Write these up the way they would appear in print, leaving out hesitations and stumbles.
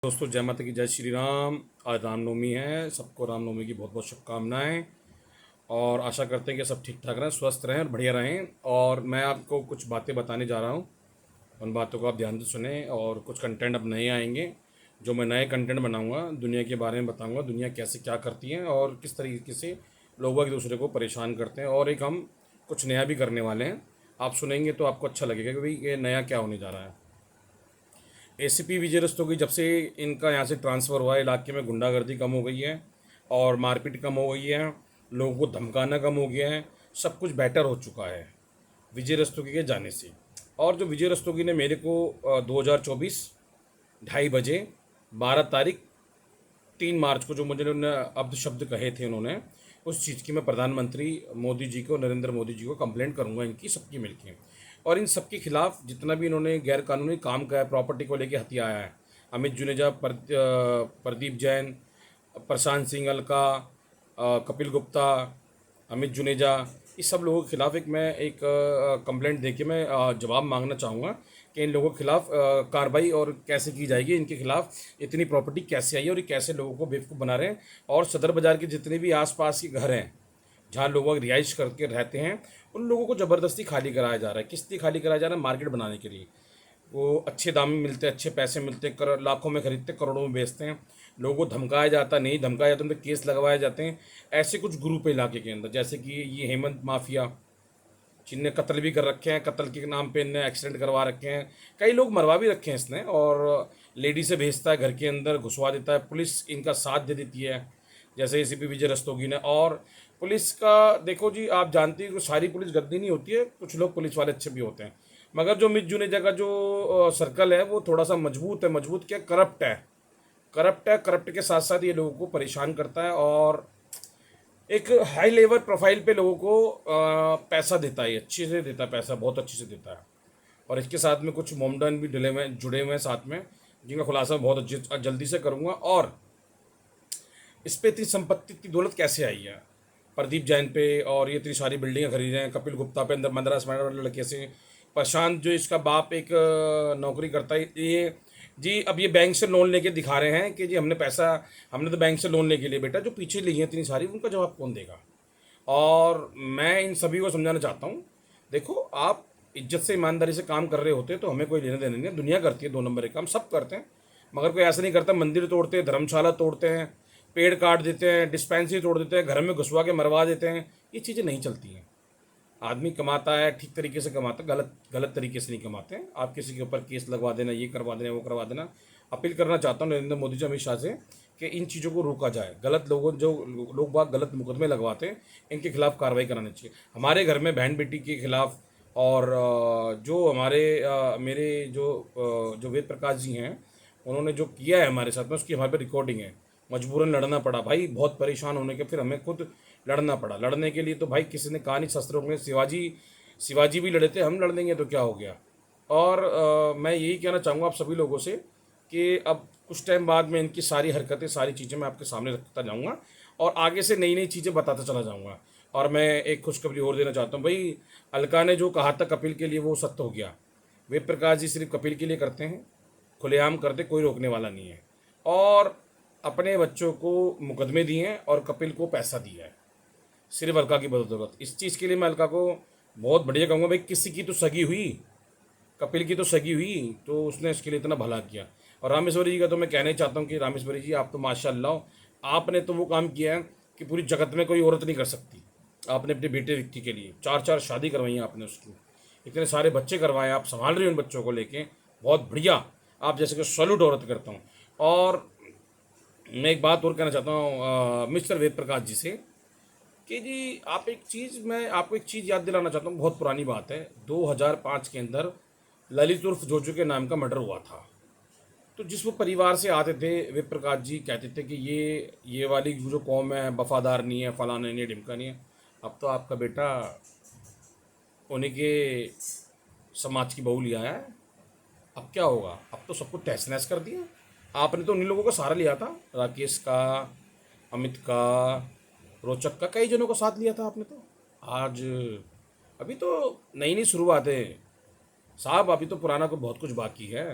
दोस्तों, जय माता की, जय श्री राम। आज रामनवमी है। सबको रामनवमी की बहुत बहुत शुभकामनाएं। और आशा करते हैं कि सब ठीक ठाक रहें, स्वस्थ रहें और बढ़िया रहें। और मैं आपको कुछ बातें बताने जा रहा हूं। उन बातों को आप ध्यान से सुने। और कुछ कंटेंट अब नए आएंगे, जो मैं नए कंटेंट बनाऊंगा, दुनिया के बारे में बताऊंगा, दुनिया कैसे क्या करती है और किस तरीके से लोग एक दूसरे को परेशान करते हैं। और एक हम कुछ नया भी करने वाले हैं। आप सुनेंगे तो आपको अच्छा लगेगा कि भाई ये नया क्या होने जा रहा है। एसीपी विजय रस्तोगी, जब से इनका यहाँ से ट्रांसफ़र हुआ है, इलाके में गुंडागर्दी कम हो गई है और मारपीट कम हो गई है, लोगों को धमकाना कम हो गया है, सब कुछ बेटर हो चुका है विजय रस्तोगी के जाने से। और जो विजय रस्तोगी ने मेरे को 2024 2:30 बजे 12 तारीख 3 मार्च को जो मुझे उन्होंने अब्द शब्द कहे थे, उन्होंने उस चीज़ की मैं प्रधानमंत्री मोदी जी को, नरेंद्र मोदी जी को कंप्लेंट करूंगा, इनकी सबकी मिलके। और इन सबके खिलाफ जितना भी इन्होंने गैर कानूनी काम किया है, प्रॉपर्टी को लेके हथियाया है, अमित जुनेजा, प्रदीप जैन, प्रशांत सिंह अलका, कपिल गुप्ता, अमित जुनेजा, इस सब लोगों के खिलाफ एक कंप्लेंट देके मैं जवाब मांगना चाहूँगा कि इन लोगों के खिलाफ कार्रवाई और कैसे की जाएगी, इनके खिलाफ इतनी प्रॉपर्टी कैसे आई और ये कैसे लोगों को बेवकूफ़ बना रहे हैं। और सदर बाज़ार के जितने भी आसपास के घर हैं जहाँ लोग रिहाइश करके रहते हैं, उन लोगों को ज़बरदस्ती खाली कराया जा रहा है। किस लिए खाली कराया जा रहा है? मार्केट बनाने के लिए। वो अच्छे दाम में मिलते हैं, अच्छे पैसे मिलते हैं, लाखों में खरीदते, करोड़ों में बेचते हैं। लोगों को धमकाया जाता, नहीं धमकाया जाता, उन पर केस लगवाए जाते हैं। ऐसे कुछ ग्रुप है इलाके के अंदर, जैसे कि ये हेमंत माफिया, जिनने कत्ल भी कर रखे हैं, कत्ल के नाम पे इनने एक्सीडेंट करवा रखे हैं, कई लोग मरवा भी रखे हैं इसने। और लेडी से भेजता है, घर के अंदर घुसवा देता है, पुलिस इनका साथ दे देती है, जैसे एसीपी विजय रस्तोगी ने। और पुलिस का देखो जी, आप जानती हैं कि सारी पुलिस गद्दी नहीं होती है, कुछ लोग पुलिस वाले अच्छे भी होते हैं। मगर जो मित जुनेजा का जो सर्कल है, वो थोड़ा सा मजबूत है। मजबूत क्या, करप्ट है। करप्ट है, करप्ट के साथ साथ ये लोगों को परेशान करता है और एक हाई लेवल प्रोफाइल पे लोगों को पैसा देता है, अच्छे से देता है, पैसा बहुत अच्छे से देता है। और इसके साथ में कुछ मोमडन भी डले हुए जुड़े हुए हैं साथ में, जिनका खुलासा मैं बहुत जल्दी से करूँगा। और इस पे इतनी संपत्ति, इतनी दौलत कैसे आई है प्रदीप जैन पे, और ये इतनी सारी बिल्डिंगें खरीद रहे हैं कपिल गुप्ता पे, अंदर मद्रास वाले लड़के से। प्रशांत, जो इसका बाप एक नौकरी करता है, ये जी अब ये बैंक से लोन लेके दिखा रहे हैं कि जी हमने पैसा, हमने तो बैंक से लोन लेके लिए। बेटा, जो पीछे ली है इतनी सारी, उनका जवाब कौन देगा? और मैं इन सभी को समझाना चाहता हूँ, देखो, आप इज्जत से ईमानदारी से काम कर रहे होते तो हमें कोई लेने देने नहीं है। दुनिया करती है 2 नंबर के काम, सब करते हैं, मगर कोई ऐसा नहीं करता। मंदिर तोड़ते हैं, धर्मशाला तोड़ते हैं, पेड़ काट देते हैं, डिस्पेंसरी तोड़ देते हैं, घर में घुसवा के मरवा देते हैं। ये चीज़ें नहीं चलती हैं। आदमी कमाता है, ठीक तरीके से कमाता है, गलत गलत तरीके से नहीं कमाते हैं। आप किसी के ऊपर केस लगवा देना, ये करवा देना, वो करवा देना। अपील करना चाहता हूँ नरेंद्र मोदी जी, अमित शाह से, कि इन चीज़ों को रोका जाए। गलत लोगों, जो लोग बाग गलत मुकदमे लगवाते हैं, इनके खिलाफ कार्रवाई करानी चाहिए। हमारे घर में बहन बेटी के खिलाफ, और जो हमारे मेरे जो वेद प्रकाश जी हैं, उन्होंने जो किया है हमारे साथ में, उसकी हमारे पे रिकॉर्डिंग है। मजबूरन लड़ना पड़ा भाई, बहुत परेशान होने के फिर हमें खुद लड़ना पड़ा। लड़ने के लिए तो भाई किसी ने कहा नहीं, शस्त्रों में शिवाजी शिवाजी भी लड़े थे, हम लड़ देंगे तो क्या हो गया। और मैं यही कहना चाहूँगा आप सभी लोगों से कि अब कुछ टाइम बाद में इनकी सारी हरकतें, सारी चीज़ें मैं आपके सामने रखता जाऊँगा और आगे से नई नई चीज़ें बताता चला जाऊँगा। और मैं एक खुशखबरी और देना चाहता हूँ भाई, अलका ने जो कहा था कपिल के लिए, वो सत्य हो गया। वेद प्रकाश जी सिर्फ कपिल के लिए करते हैं, खुलेआम करते, कोई रोकने वाला नहीं है। और अपने बच्चों को मुकदमे दिए हैं और कपिल को पैसा दिया है, सिर्फ अलका की बदौलत। इस चीज़ के लिए मैं अलका को बहुत बढ़िया कहूँगा भाई, किसी की तो सगी हुई, कपिल की तो सगी हुई, तो उसने इसके लिए इतना भला किया। और रामेश्वरी जी का तो मैं कहना ही चाहता हूँ कि रामेश्वरी जी, आप तो माशाल्लाह, आपने तो वो काम किया है कि पूरी जगत में कोई औरत नहीं कर सकती। आपने अपने बेटे विक्की के लिए 4-4 शादी करवाई हैं आपने उसकी, इतने सारे बच्चे करवाए, आप संभाल रही हो उन बच्चों को लेके, बहुत बढ़िया। आप जैसे कि सैल्यूट औरत करता हूँ। और मैं एक बात और कहना चाहता हूँ मिस्टर वेद प्रकाश जी से, कि जी आप एक चीज़, मैं आपको एक चीज़ याद दिलाना चाहता हूँ, बहुत पुरानी बात है। 2005 के अंदर ललित उर्फ जोजो के नाम का मर्डर हुआ था। तो जिस वो परिवार से आते थे, वे प्रकाश जी कहते थे कि ये वाली जो कौम है वफादार नहीं है, फलाना नहीं है, ढिमका नहीं है। अब तो आपका बेटा उन्हीं के समाज की बहू लिया है। अब क्या होगा? अब तो सबको तहस नहस कर दिया। आपने तो उन्हीं लोगों का सहारा लिया था, राकेश का, अमित का, रोचक का, कई जनों को साथ लिया था आपने तो। आज अभी तो नई नई शुरुआत है साहब, अभी तो पुराना को बहुत कुछ बाकी है।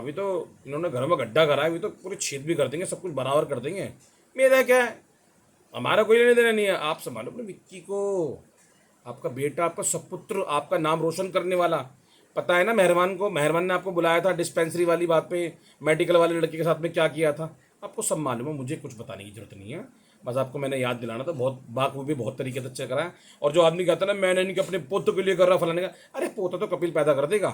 अभी तो इन्होंने घर में गड्ढा करा है, अभी तो पूरे छेद भी कर देंगे, सब कुछ बराबर कर देंगे। मेरा क्या है, हमारा कोई लेने देना नहीं है। आप संभालो अपने विक्की को, आपका बेटा, आपका सपुत्र, आपका नाम रोशन करने वाला। पता है ना मेहरबान को, मेहरबान ने आपको बुलाया था डिस्पेंसरी वाली बात पे, मेडिकल वाले लड़के के साथ में क्या किया था, आपको सब मालूम है, मुझे कुछ बताने की जरूरत नहीं है। बस आपको मैंने याद दिलाना था। बहुत बाखूबी बहुत तरीके से अच्छा करा है। और जो आदमी कहता है ना मैंने नहीं कि अपने पोतों के लिए कर रहा फलाने का, अरे पोता तो कपिल पैदा कर देगा,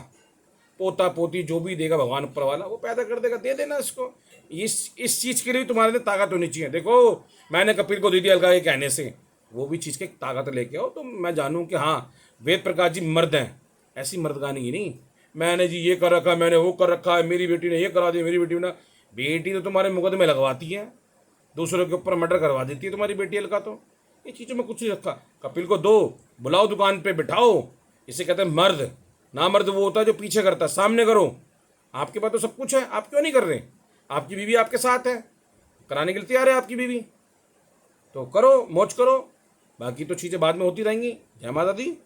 पोता पोती जो भी देगा भगवान ऊपर वाला वो पैदा कर देगा, दे देना इसको। इस चीज़ के लिए भी तुम्हारे अंदर ताकत होनी चाहिए। देखो मैंने कपिल को दे दिया अलगा के कहने से, वो भी चीज़ की ताकत लेके आओ तो मैं जानूँ कि हाँ वेद प्रकाश जी मर्द हैं। ऐसी मर्दगानी ही नहीं, मैंने जी ये कर रखा है, मैंने वो कर रखा है, मेरी बेटी ने ये करा दिया, मेरी बेटी ने, बेटी तो तुम्हारे मुकदमे लगवाती है, दूसरों के ऊपर मर्डर करवा देती है तुम्हारी बेटी अलका। तो ये चीज़ों में कुछ नहीं रखा। कपिल को दो, बुलाओ दुकान पे बिठाओ, इसे कहते हैं मर्द। ना मर्द वो होता है जो पीछे करता है, सामने करो। आपके पास तो सब कुछ है, आप क्यों नहीं कर रहे? आपकी बीवी आपके साथ है, कराने के लिए तैयार है आपकी बीवी, तो करो, मौज करो। बाकी तो चीज़ें बाद में होती रहेंगी। जय माता दी।